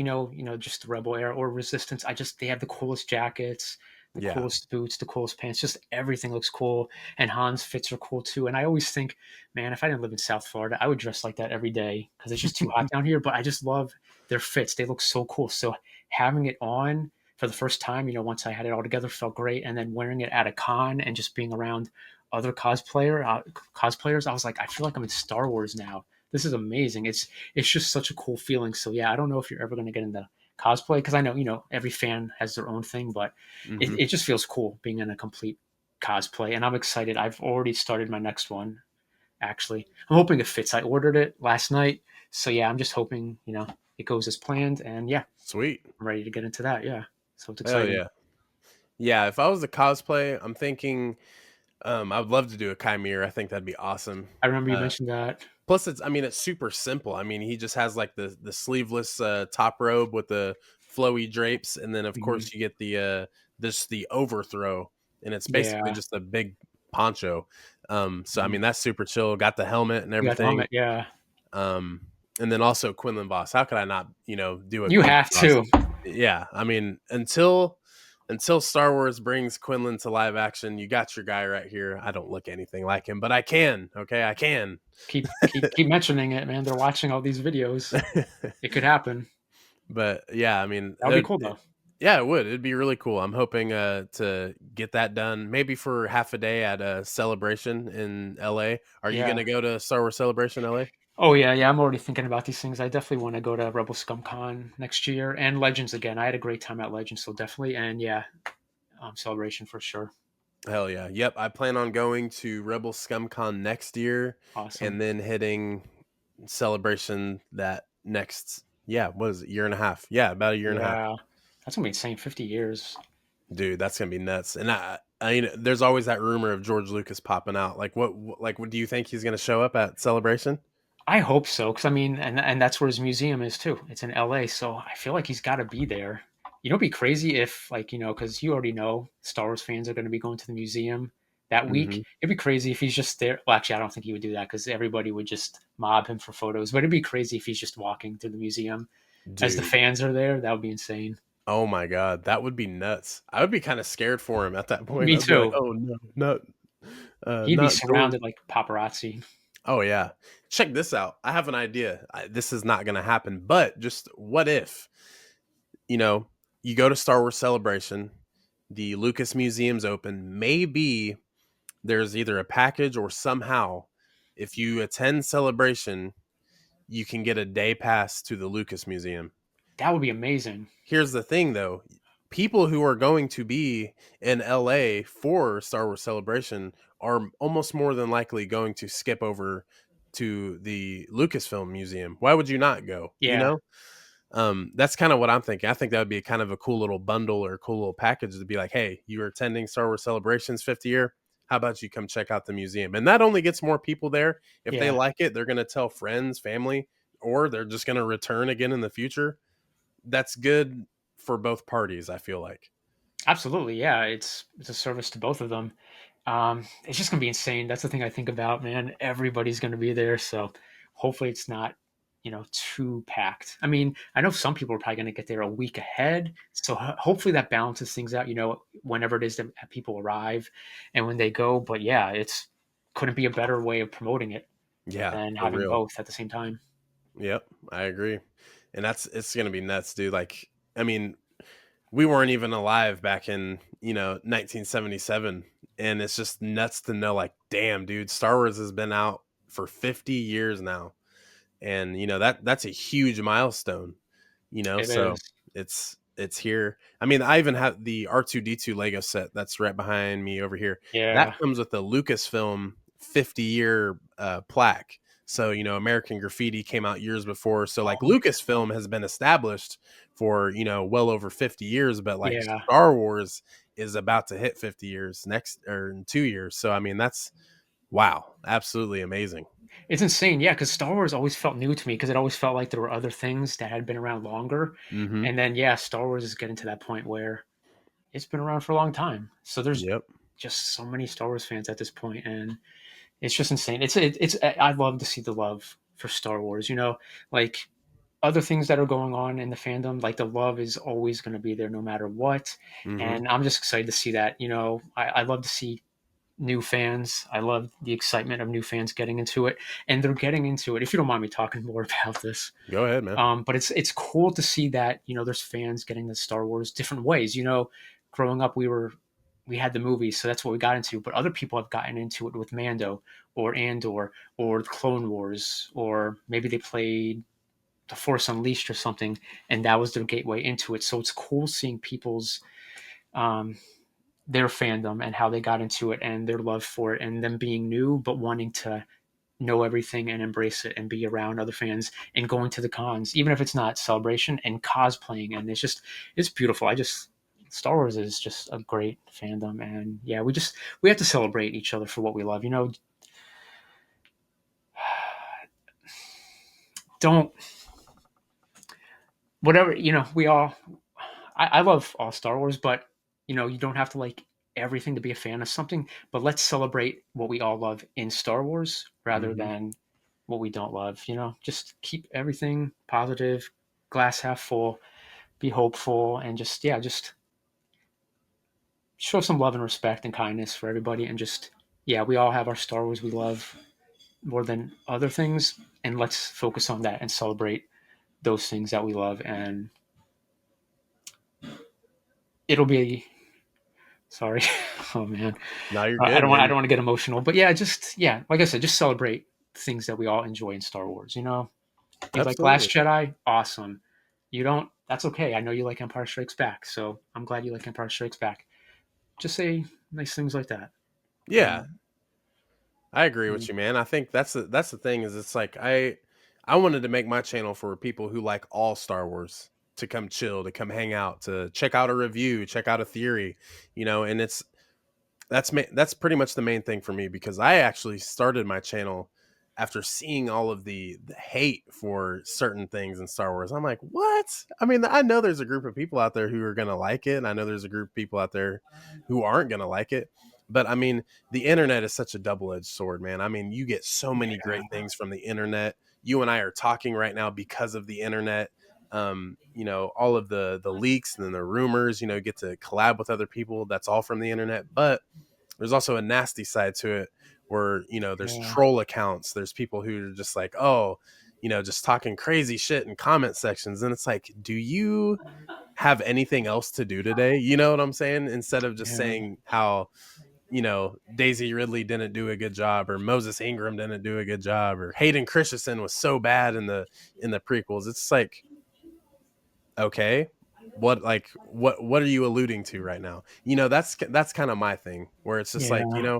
just the Rebel era or Resistance. They have the coolest jackets, the
Yeah.
coolest boots, the coolest pants. Just everything looks cool. And Han's fits are cool too. And I always think, man, if I didn't live in South Florida, I would dress like that every day because it's just too hot down here. But I just love their fits. They look so cool. So having it on for the first time, once I had it all together, felt great. And then wearing it at a con and just being around other cosplayers, I was like, I feel like I'm in Star Wars now. This is amazing. It's just such a cool feeling. So yeah, I don't know if you're ever going to get into cosplay because I know every fan has their own thing, but
Hmm.
it just feels cool being in a complete cosplay, and I'm excited. I've already started my next one. Actually, I'm hoping it fits. I ordered it last night, so yeah, I'm just hoping it goes as planned, and yeah,
Sweet.
I'm ready to get into that. Yeah, so it's
Hell
exciting.
yeah. Yeah, if I was a cosplay, I'm thinking I would love to do a Chimera. I think that'd be awesome.
I remember you
Uh,
mentioned that.
Plus, it's I mean it's super simple. I mean he just has like the sleeveless top robe with the flowy drapes, and then of
Hmm.
course you get the overthrow, and it's basically
Yeah,
just a big poncho. So I
mhm.
mean that's super chill. Got the helmet and
You got the
everything.
helmet. Yeah,
Um, and then also Quinlan Voss. How could I not do a
you
Quinlan
have
Voss?
to
Yeah, I mean until Star Wars brings Quinlan to live action, you got your guy right here. I don't look anything like him, but I can. Okay, I can.
keep mentioning it, man. They're watching all these videos. It could happen.
But yeah, I mean,
That would be cool though.
yeah, it would. It'd be really cool. I'm hoping to get that done, maybe for half a day at a celebration in LA. Are you
Yeah.
gonna go to Star Wars Celebration LA?
Oh yeah, yeah. I'm already thinking about these things. I definitely want to go to Rebel Scum Con next year and Legends again. I had a great time at Legends, so definitely. And yeah, Celebration for sure.
Hell yeah. Yep. I plan on going to Rebel ScumCon next year
Awesome.
and then hitting Celebration that next, yeah, what is it, year and a half? Yeah, about a year and a half.
Yeah, that's gonna be insane. 50 years.
Dude, that's gonna be nuts. And there's always that rumor of George Lucas popping out. Like, what do you think he's gonna show up at Celebration?
I hope so, because I mean, and that's where his museum is too. It's in LA, so I feel like he's got to be there. It'd be crazy if, like, because you already know Star Wars fans are going to be going to the museum that week.
Hmm.
It'd be crazy if he's just there. Well, actually, I don't think he would do that because everybody would just mob him for photos. But it'd be crazy if he's just walking through the museum as the
Dude,
fans are there. That would be insane.
oh my god, that would be nuts. I would be kind of scared for him at that point.
Me
I'd be like,
too.
oh no,
He'd be
not George.
surrounded like paparazzi.
Oh yeah. Check this out. I have an idea. This is not going to happen, but just what if, you know, you go to Star Wars Celebration, the Lucas Museum's open, maybe there's either a package or somehow if you attend Celebration, you can get a day pass to the Lucas Museum.
That would be amazing.
Here's the thing though, people who are going to be in LA for Star Wars Celebration are almost more than likely going to skip over to the Lucasfilm Museum. Why would you not go?
Yeah.
That's kind of what I'm thinking. I think that would be kind of a cool little bundle or a cool little package to be like, hey, you're attending Star Wars Celebration's 50th year. How about you come check out the museum? And that only gets more people there. If they
Yeah,
like it, they're going to tell friends, family, or they're just going to return again in the future. That's good for both parties, I feel like.
absolutely. Yeah, it's a service to both of them. It's just gonna be insane. That's the thing I think about, man. Everybody's gonna be there, so hopefully it's not, too packed. I mean, I know some people are probably gonna get there a week ahead, so hopefully that balances things out. Whenever it is that people arrive and when they go. But yeah, it's couldn't be a better way of promoting it
Yeah,
than
for
having
real.
both at the same time.
Yep, I agree. And it's going to be nuts, dude. Like, I mean, we weren't even alive back in 1977, and it's just nuts to know, like, damn, dude, Star Wars has been out for 50 years now, and that's a huge milestone.
It
So
is.
it's here. I mean, I even have the R2D2 Lego set that's right behind me over here. That
Yeah.
comes with the Lucasfilm 50-year plaque. So American Graffiti came out years before, so like
Oh,
Lucasfilm has been established for well over 50 years, but like
yeah.
Star Wars is about to hit 50 years next, or in 2 years. So I mean, that's, wow, absolutely amazing.
It's insane, yeah, because Star Wars always felt new to me because it always felt like there were other things that had been around longer,
Mm-hmm.
and then, yeah, Star Wars is getting to that point where it's been around for a long time. So there's
Yep.
just so many Star Wars fans at this point, and it's just insane. I love to see the love for Star Wars, like other things that are going on in the fandom, like the love is always going to be there no matter what,
Mm-hmm.
and I'm just excited to see that. I love to see new fans. I love the excitement of new fans getting into it, and they're getting into it. If you don't mind me talking more about this,
Go ahead, man.
but it's cool to see that there's fans getting the Star Wars different ways. Growing up, we had the movies, so that's what we got into. But other people have gotten into it with Mando or Andor or the Clone Wars, or maybe they played the Force Unleashed or something, and that was their gateway into it. So it's cool seeing people's um, their fandom and how they got into it and their love for it and them being new but wanting to know everything and embrace it and be around other fans and going to the cons even if it's not celebration and cosplaying, and it's beautiful. I just Star Wars is just a great fandom, and yeah, we have to celebrate each other for what we love. Don't whatever we all I love all Star Wars, but you don't have to like everything to be a fan of something. But let's celebrate what we all love in Star Wars rather
Mm-hmm.
than what we don't love. Just keep everything positive, glass half full, be hopeful, and just show some love and respect and kindness for everybody. And just yeah, we all have our Star Wars we love more than other things, and let's focus on that and celebrate those things that we love. And it'll be sorry. Oh man.
No, you're
I
good,
don't want I
man.
don't want to get emotional, but yeah, like I said, just celebrate things that we all enjoy in Star Wars. You like Last
Absolutely.
Jedi, awesome. You don't, that's okay. I know you like Empire Strikes Back, so I'm glad you like Empire Strikes Back. Just say nice things like that.
Yeah,
And,
I agree with
and
you, man. I think that's the thing, is it's like I wanted to make my channel for people who like all Star Wars, to come chill, to come hang out, to check out a review, check out a theory, and that's pretty much the main thing for me, because I actually started my channel after seeing all of the hate for certain things in Star Wars. I'm like, what? I mean, I know there's a group of people out there who are gonna like it, and I know there's a group of people out there who aren't gonna like it. But I mean, the internet is such a double-edged sword, man. I mean, you get so many great
yeah,
things from the internet. You and I are talking right now because of the internet. All of the leaks and then the rumors, get to collab with other people. That's all from the internet. But there's also a nasty side to it, where there's
yeah,
troll accounts, there's people who are just like, oh, just talking crazy shit in comment sections, and it's like, do you have anything else to do today? You know what I'm saying? Instead of just
yeah,
saying how Daisy Ridley didn't do a good job, or Moses Ingram didn't do a good job, or Hayden Christensen was so bad in the prequels. It's like, okay, what are you alluding to right now? That's kind of my thing, where it's just like,
yeah,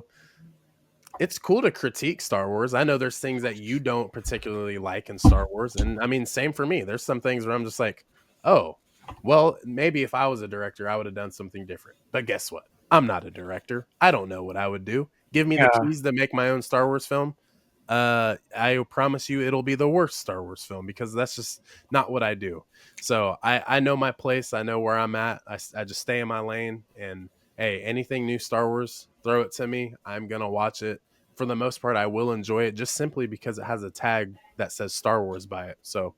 it's cool to critique Star Wars. I know there's things that you don't particularly like in Star Wars, and I mean, same for me. There's some things where I'm just like, oh, well, maybe if I was a director, I would have done something different. But guess what? I'm not a director. I don't know what I would do. Give me the
Yeah,
keys to make my own Star Wars film. I promise you it'll be the worst Star Wars film because that's just not what I do. So I know my place. I know where I'm at. I just stay in my lane. And hey, anything new Star Wars, throw it to me. I'm going to watch it. For the most part, I will enjoy it just simply because it has a tag that says Star Wars by it. So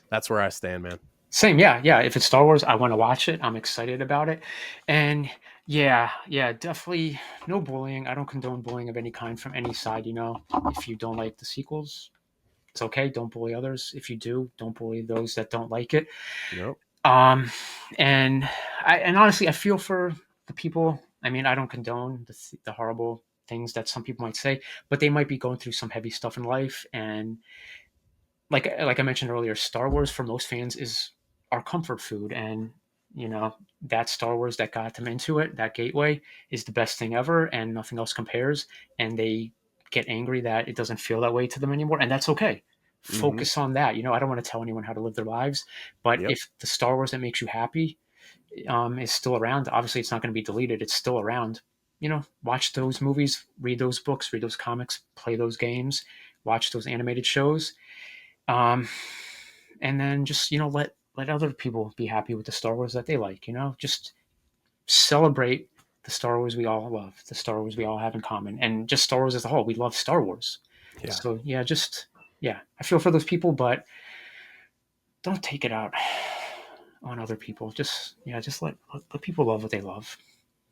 that's where I stand, man.
same. Yeah, yeah. If it's Star Wars, I want to watch it. I'm excited about it, and yeah, yeah, definitely no bullying. I don't condone bullying of any kind from any side. If you don't like the sequels, it's okay. Don't bully others. If you do, don't bully those that don't like it.
Nope.
Um, and honestly, I feel for the people. I mean, I don't condone the horrible things that some people might say, but they might be going through some heavy stuff in life. And like I mentioned earlier, Star Wars for most fans is our comfort food, and that Star Wars that got them into it, that gateway, is the best thing ever, and nothing else compares. And they get angry that it doesn't feel that way to them anymore, and that's okay.
Mm-hmm.
Focus on that. I don't want to tell anyone how to live their lives, but
Yep.
if the Star Wars that makes you happy is still around, obviously it's not going to be deleted. It's still around. Watch those movies, read those books, read those comics, play those games, watch those animated shows, um, and then just let other people be happy with the Star Wars that they like. Just celebrate the Star Wars we all love, the Star Wars we all have in common, and just Star Wars as a whole. We love Star Wars.
Yeah.
So yeah, yeah, I feel for those people, but don't take it out on other people. Just let people love what they love.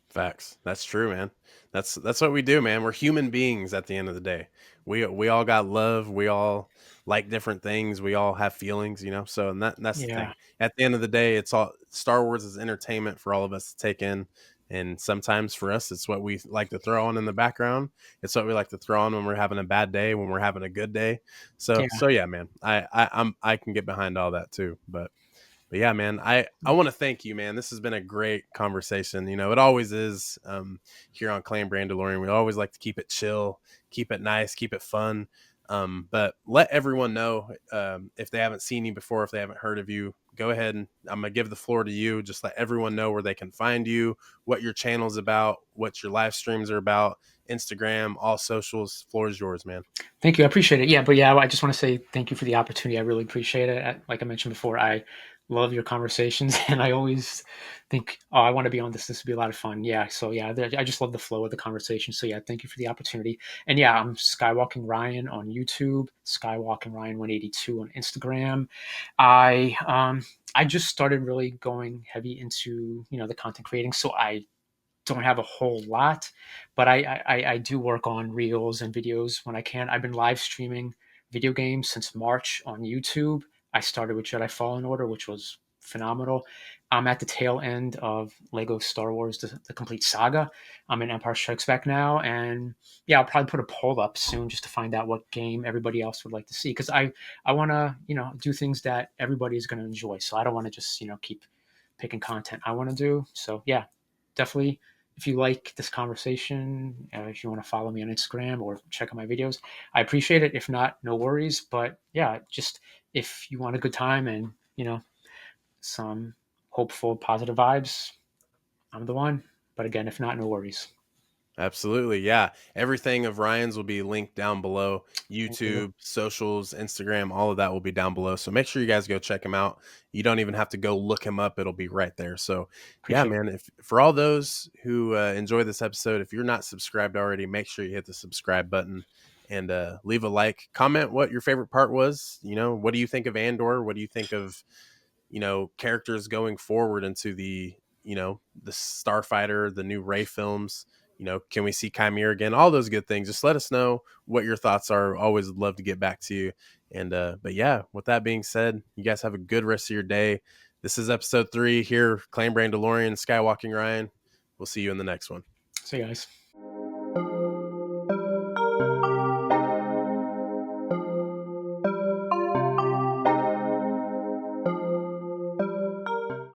Facts. That's true, man. That's what we do, man. We're human beings at the end of the day. We all got love. We all like different things. We all have feelings, So and that's the
Yeah,
thing. At the end of the day, it's all Star Wars is entertainment for all of us to take in. And sometimes for us, it's what we like to throw on in the background. It's what we like to throw on when we're having a bad day, when we're having a good day.
yeah.
So yeah, man. I can get behind all that too. But yeah, man, I want to thank you, man. This has been a great conversation. It always is here on Claim Brandalorian. We always like to keep it chill, keep it nice, keep it fun. But let everyone know if they haven't seen you before, if they haven't heard of you, go ahead and I'm going to give the floor to you. Just let everyone know where they can find you, what your channel's about, what your live streams are about, Instagram, all socials. Floor is yours, man.
Thank you. I appreciate it. Yeah, but yeah, I just want to say thank you for the opportunity. I really appreciate it. Like I mentioned before, I love your conversations, and I always think, oh, I want to be on this. This would be a lot of fun. Yeah. So yeah, I just love the flow of the conversation. So yeah, thank you for the opportunity. And yeah, I'm Skywalking Ryan on YouTube, Skywalking Ryan 182 on Instagram. I just started really going heavy into the content creating. So I don't have a whole lot, but I do work on reels and videos when I can. I've been live streaming video games since March on YouTube. I started with Jedi Fallen Order, which was phenomenal. I'm at the tail end of Lego Star Wars, the complete saga. I'm in Empire Strikes Back now, and yeah, I'll probably put a poll up soon just to find out what game everybody else would like to see, because I want to do things that everybody is going to enjoy. So I don't want to just keep picking content I want to do. So yeah, definitely, if you like this conversation, if you want to follow me on Instagram or check out my videos, I appreciate it. If not, no worries. But yeah, just if you want a good time and some hopeful, positive vibes, I'm the one. But again, if not, no worries.
Absolutely. Yeah. Everything of Ryan's will be linked down below.
Thank you.
YouTube, socials, Instagram, all of that will be down below. So make sure you guys go check him out. You don't even have to go look him up. It'll be right there. So yeah,
Appreciate it.
man, if for all those who enjoy this episode, if you're not subscribed already, make sure you hit the subscribe button and leave a like, comment what your favorite part was. What do you think of Andor? What do you think of, characters going forward into the Starfighter, the new Ray films? Can we see Chimera again? All those good things. Just let us know what your thoughts are. Always love to get back to you. And but yeah, with that being said, you guys have a good rest of your day. This is episode 3 here, Claim Brand DeLorean, Skywalking Ryan. We'll see you in the next one.
So, guys.